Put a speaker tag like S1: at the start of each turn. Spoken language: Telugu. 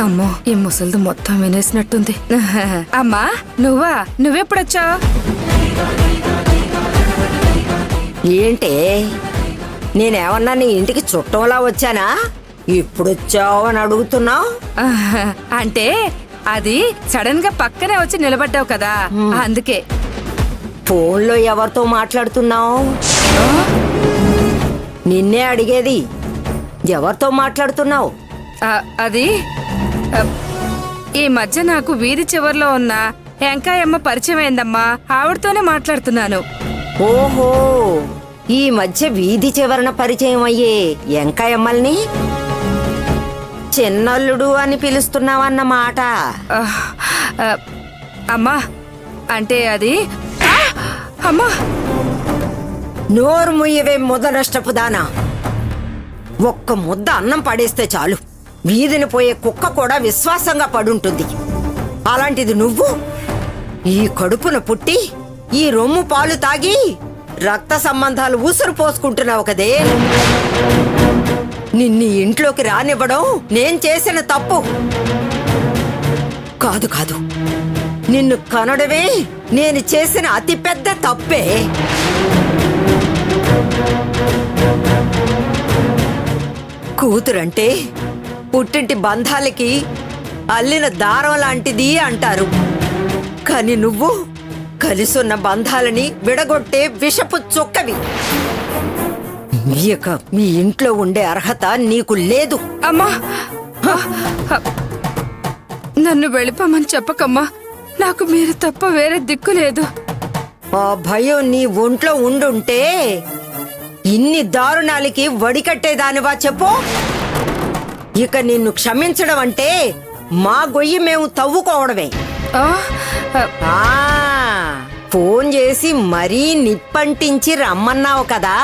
S1: అమ్మో, ఈ ముసలిది మొత్తం వినేసినట్టుంది. అమ్మా, నువ్వెప్పుడొచ్చావు?
S2: ఏంటే, నేనేమన్నా నీ ఇంటికి చుట్టంలా వచ్చానా? ఇప్పుడొచ్చావు అని అడుగుతున్నావు?
S1: అంటే అది సడన్ గా పక్కనే వచ్చి నిలబడ్డావు కదా, అందుకే.
S2: ఫోన్లో ఎవరితో మాట్లాడుతున్నావు? నిన్నే అడిగేది, ఎవరితో మాట్లాడుతున్నావు?
S1: అది ఈ మధ్య నాకు వీధి చివర్లో ఉన్న వెంకాయమ్మ పరిచయం అయిందమ్మా, ఆవిడతోనే మాట్లాడుతున్నాను.
S2: ఓహో, ఈ మధ్య వీధి చివరన పరిచయం అయ్యే వెంకాయమ్మల్ని చిన్నల్లుడు అని పిలుస్తున్నావన్నమాట.
S1: అమ్మా, అంటే అది అమ్మా.
S2: నోరు ముయ్యవే ముదనష్టపు దానా. ఒక్క ముద్ద అన్నం పడేస్తే చాలు, వీధిని పోయే కుక్క కూడా విశ్వాసంగా పడుంటుంది. అలాంటిది నువ్వు ఈ కడుపున పుట్టి ఈ రొమ్ము పాలు తాగి రక్త సంబంధాలు ఊసరు పోసుకుంటున్నావు కదే. నిన్ను ఇంట్లోకి రానివ్వడం నేను చేసిన తప్పు కాదు. కాదు, నిన్ను కనడమే నేను చేసిన అతిపెద్ద తప్పే. కూతురంటే పుట్టింటి బంధాలకి అల్లిన దారం లాంటిది అంటారు. కాని నువ్వు కలిసున్న బంధాలని విడగొట్టే విషపు చుక్కవి. ఇక మీ ఇంట్లో ఉండే అర్హత నీకు లేదు.
S1: అమ్మా, నన్ను వెళ్ళిపోమని చెప్పకమ్మా, నాకు మీరు తప్ప వేరే దిక్కు లేదు.
S2: ఆ భయం నీ ఒంట్లో ఉండుంటే ఇన్ని దారుణాలకి వడికట్టేదానివా చెప్పు? ఇక నిన్ను క్షమించడం అంటే మా గొయ్యి మేము తవ్వుకోవడమే. ఫోన్ చేసి మరీ నిప్పంటించి రమ్మన్నావు కదా.